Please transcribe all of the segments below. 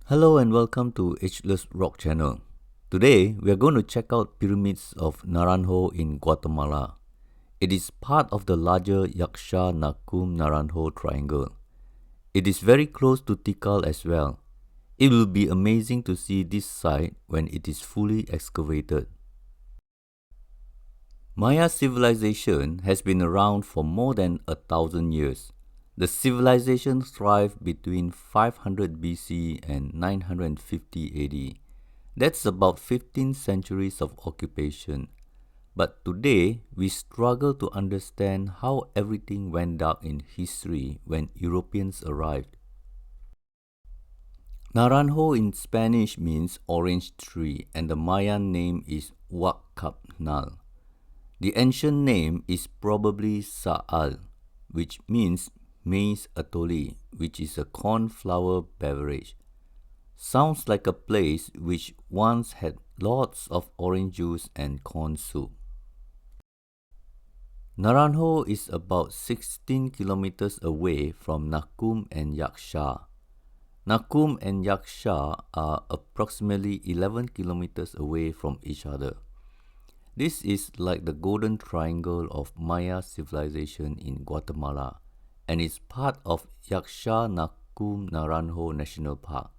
Hello and welcome to Ageless Rock Channel. Today we are going to check out pyramids of Naranjo in Guatemala. It is part of the larger Yaksha Nakum Naranjo triangle. It is very close to Tikal as well. It will be amazing to see this site when it is fully excavated. Maya civilization has been around for more than 1,000 years. The civilization thrived between 500 BC and 950 AD. That's about 15 centuries of occupation. But today, we struggle to understand how everything went dark in history when Europeans arrived. Naranjo in Spanish means orange tree and the Mayan name is Huacapnal. The ancient name is probably Sa'al, which means maize atole, which is a corn flour beverage. Sounds like a place which once had lots of orange juice and corn soup. Naranjo is about 16 kilometers away from Nakum and Yaksha. Nakum and Yaksha are approximately 11 kilometers away from each other. This is like the golden triangle of Maya civilization in Guatemala and is part of Yaksha Nakum Naranjo National Park.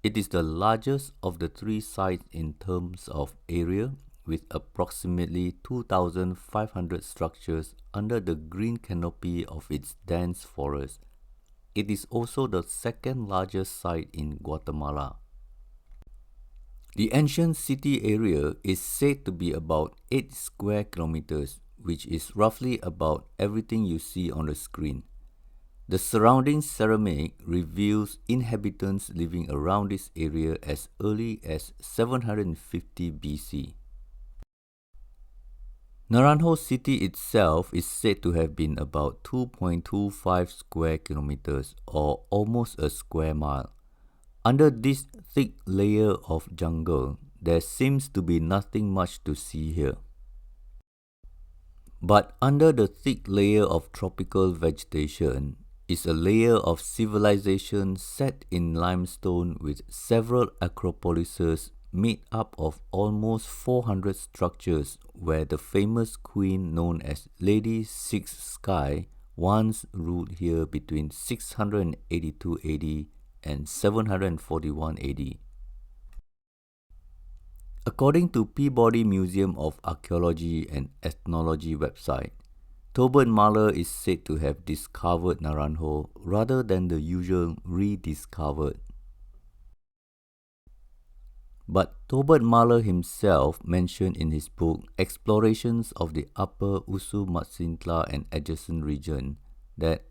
It is the largest of the three sites in terms of area, with approximately 2,500 structures under the green canopy of its dense forest. It is also the second largest site in Guatemala. The ancient city area is said to be about 8 square kilometers, which is roughly about everything you see on the screen. The surrounding ceramic reveals inhabitants living around this area as early as 750 BC. Naranjo city itself is said to have been about 2.25 square kilometers or almost a square mile. Under this thick layer of jungle, there seems to be nothing much to see here. But under the thick layer of tropical vegetation is a layer of civilization set in limestone with several acropolises made up of almost 400 structures where the famous queen known as Lady Six Sky once ruled here between 682 AD and 741 AD. According to Peabody Museum of Archaeology and Ethnology website, Tobert Mahler is said to have discovered Naranjo rather than the usual rediscovered. But Tobert Mahler himself mentioned in his book Explorations of the Upper Usumacinta and Adjacent Region that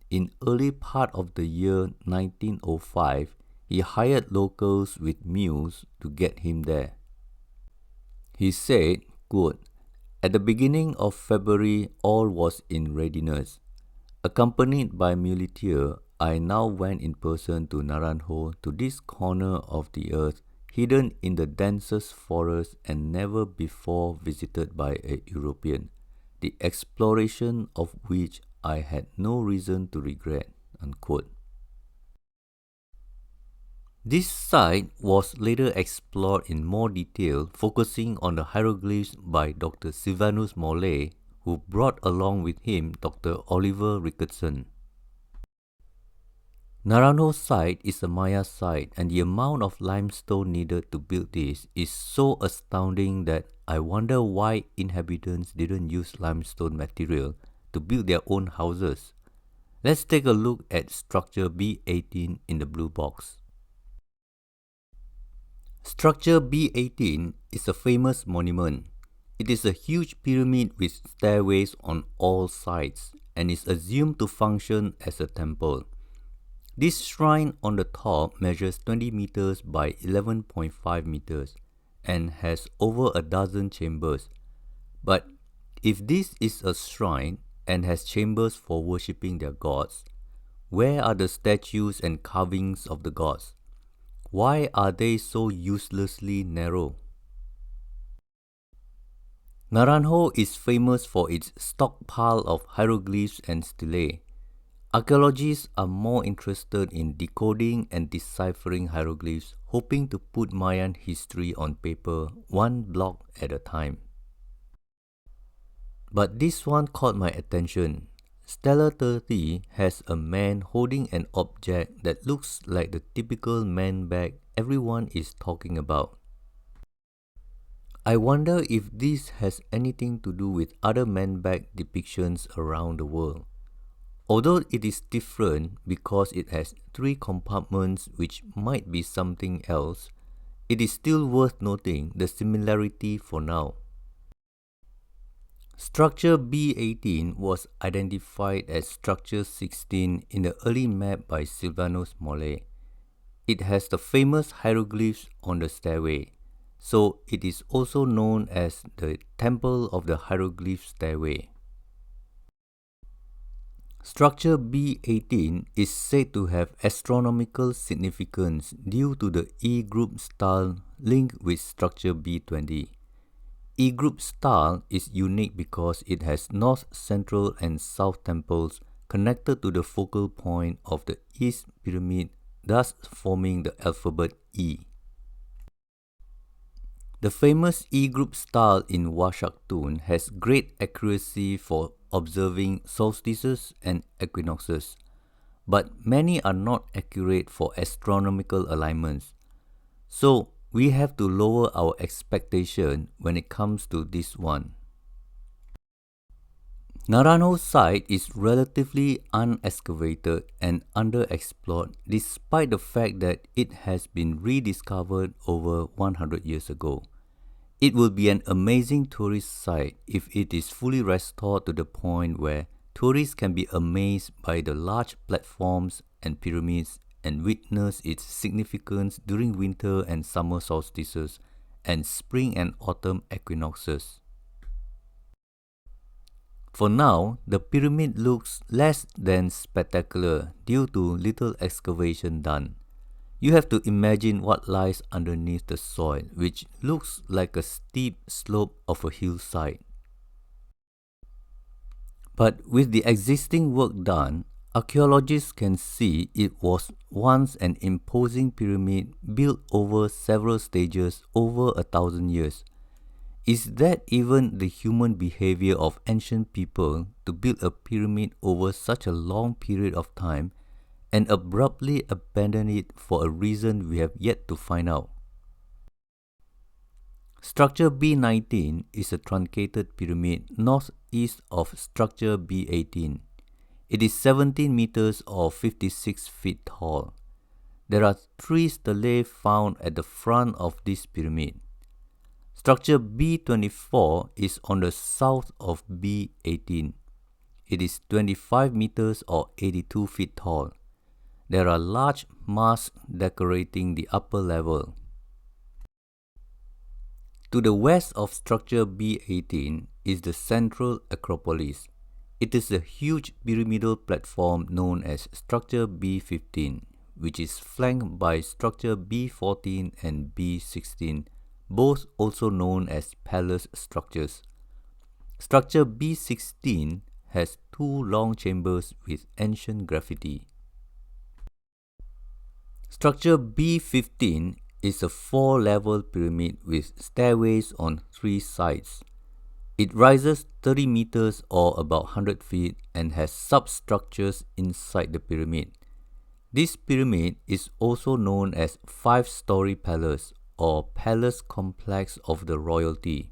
in early part of the year 1905, he hired locals with mules to get him there. He said, quote, "At the beginning of February, all was in readiness. Accompanied by muleteer, I now went in person to Naranjo, to this corner of the earth, hidden in the densest forest and never before visited by a European, the exploration of which I had no reason to regret." Unquote. This site was later explored in more detail, focusing on the hieroglyphs by Dr. Silvanus Mollet, who brought along with him Dr. Oliver Ricketson. Naranjo site is a Maya site, and the amount of limestone needed to build this is so astounding that I wonder why inhabitants didn't use limestone material to build their own houses. Let's take a look at structure B18 in the blue box. Structure B18 is a famous monument. It is a huge pyramid with stairways on all sides and is assumed to function as a temple. This shrine on the top measures 20 meters by 11.5 meters and has over a dozen chambers. But if this is a shrine and has chambers for worshipping their gods, where are the statues and carvings of the gods? Why are they so uselessly narrow? Naranjo is famous for its stockpile of hieroglyphs and stelae. Archaeologists are more interested in decoding and deciphering hieroglyphs, hoping to put Mayan history on paper one block at a time. But this one caught my attention. Stellar 30 has a man holding an object that looks like the typical man bag everyone is talking about. I wonder if this has anything to do with other man bag depictions around the world. Although it is different because it has 3 compartments which might be something else, it is still worth noting the similarity for now. Structure B18 was identified as Structure 16 in the early map by Silvanus Molle. It has the famous hieroglyphs on the stairway, so it is also known as the Temple of the Hieroglyph Stairway. Structure B18 is said to have astronomical significance due to the E-group style linked with Structure B20. E-group style is unique because it has north, central, and south temples connected to the focal point of the East Pyramid, thus forming the alphabet E. The famous E-group style in Washaktun has great accuracy for observing solstices and equinoxes, but many are not accurate for astronomical alignments. So we have to lower our expectation when it comes to this one. Naranjo site is relatively unexcavated and underexplored despite the fact that it has been rediscovered over 100 years ago. It will be an amazing tourist site if it is fully restored to the point where tourists can be amazed by the large platforms and pyramids and witness its significance during winter and summer solstices and spring and autumn equinoxes. For now, the pyramid looks less than spectacular due to little excavation done. You have to imagine what lies underneath the soil, which looks like a steep slope of a hillside. But with the existing work done, archaeologists can see it was once an imposing pyramid built over several stages over 1,000 years. Is that even the human behavior of ancient people to build a pyramid over such a long period of time and abruptly abandon it for a reason we have yet to find out? Structure B19 is a truncated pyramid northeast of Structure B18. It is 17 meters or 56 feet tall. There are 3 stelae found at the front of this pyramid. Structure B24 is on the south of B18. It is 25 meters or 82 feet tall. There are large masks decorating the upper level. To the west of Structure B18 is the Central Acropolis. It is a huge pyramidal platform known as Structure B15, which is flanked by Structure B14 and B16, both also known as palace structures. Structure B16 has 2 long chambers with ancient graffiti. Structure B15 is a 4-level pyramid with stairways on 3 sides. It rises 30 meters or about 100 feet and has substructures inside the pyramid. This pyramid is also known as 5-story palace or palace complex of the royalty.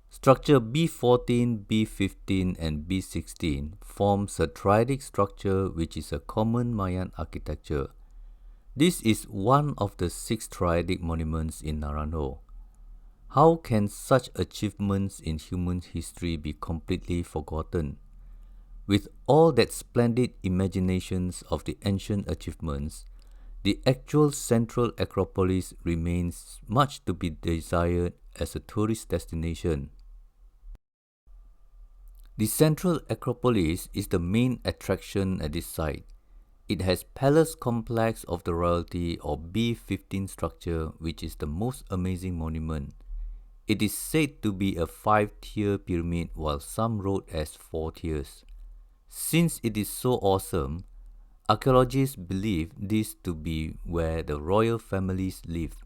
Structure B14, B15 and B16 forms a triadic structure which is a common Mayan architecture. This is one of the 6 triadic monuments in Naranjo. How can such achievements in human history be completely forgotten? With all that splendid imaginations of the ancient achievements, the actual Central Acropolis remains much to be desired as a tourist destination. The Central Acropolis is the main attraction at this site. It has Palace Complex of the Royalty or B15 structure, which is the most amazing monument. It is said to be a 5-tier pyramid while some wrote as 4 tiers. Since it is so awesome, archaeologists believe this to be where the royal families lived.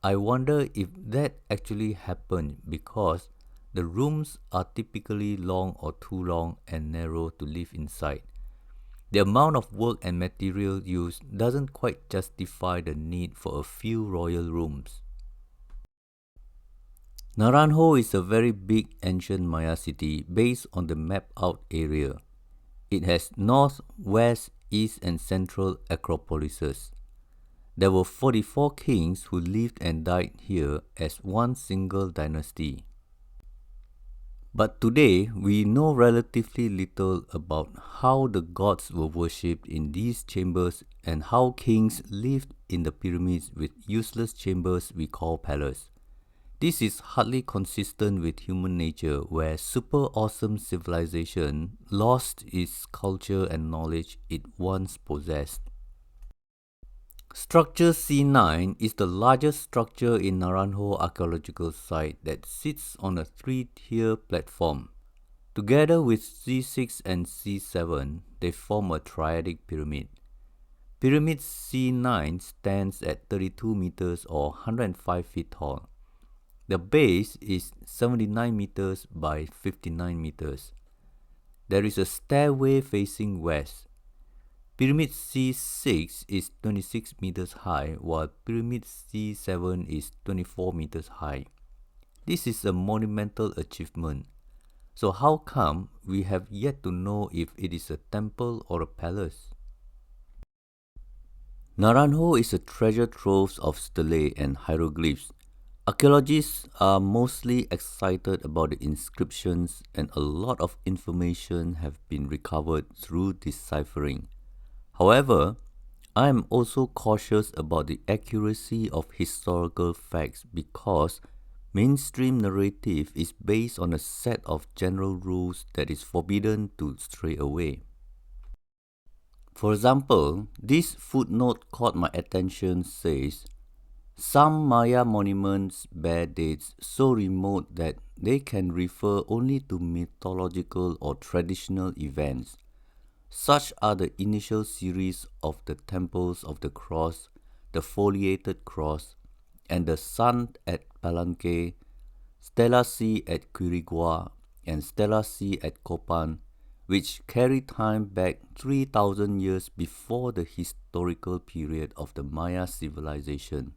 I wonder if that actually happened because the rooms are typically long or too long and narrow to live inside. The amount of work and material used doesn't quite justify the need for a few royal rooms. Naranjo is a very big ancient Maya city based on the mapped out area. It has north, west, east and central acropolises. There were 44 kings who lived and died here as one single dynasty. But today, we know relatively little about how the gods were worshipped in these chambers and how kings lived in the pyramids with useless chambers we call palaces. This is hardly consistent with human nature, where super awesome civilization lost its culture and knowledge it once possessed. Structure C9 is the largest structure in Naranjo archaeological site that sits on a three-tier platform. Together with C6 and C7, they form a triadic pyramid. Pyramid C9 stands at 32 meters or 105 feet tall. The base is 79 meters by 59 meters. There is a stairway facing west. Pyramid C6 is 26 meters high, while Pyramid C7 is 24 meters high. This is a monumental achievement. So how come we have yet to know if it is a temple or a palace? Naranjo is a treasure trove of stelae and hieroglyphs. Archaeologists are mostly excited about the inscriptions, and a lot of information have been recovered through deciphering. However, I am also cautious about the accuracy of historical facts because mainstream narrative is based on a set of general rules that is forbidden to stray away. For example, this footnote caught my attention says, some Maya monuments bear dates so remote that they can refer only to mythological or traditional events. Such are the initial series of the Temples of the Cross, the Foliated Cross, and the Sun at Palenque, Stela C at Quirigua, and Stela C at Copan, which carry time back 3,000 years before the historical period of the Maya civilization.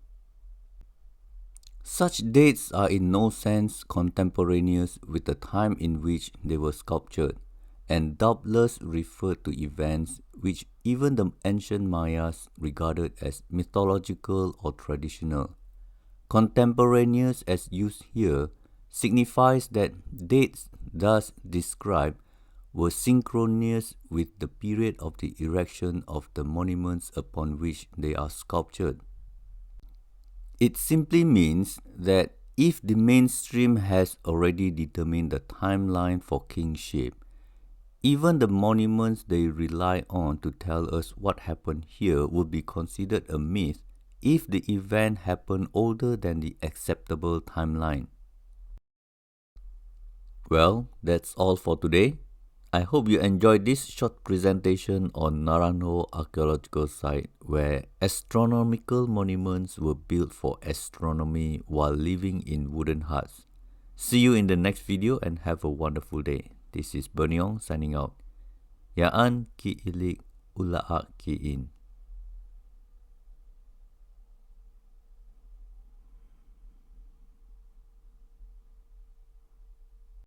Such dates are in no sense contemporaneous with the time in which they were sculptured, and doubtless refer to events which even the ancient Mayas regarded as mythological or traditional. Contemporaneous, as used here, signifies that dates thus described were synchronous with the period of the erection of the monuments upon which they are sculptured. It simply means that if the mainstream has already determined the timeline for kingship, even the monuments they rely on to tell us what happened here would be considered a myth if the event happened older than the acceptable timeline. Well, that's all for today. I hope you enjoyed this short presentation on Naranjo archaeological site where astronomical monuments were built for astronomy while living in wooden huts. See you in the next video and have a wonderful day. This is Berniong signing out. Yaan ki ilik ulaak ki in.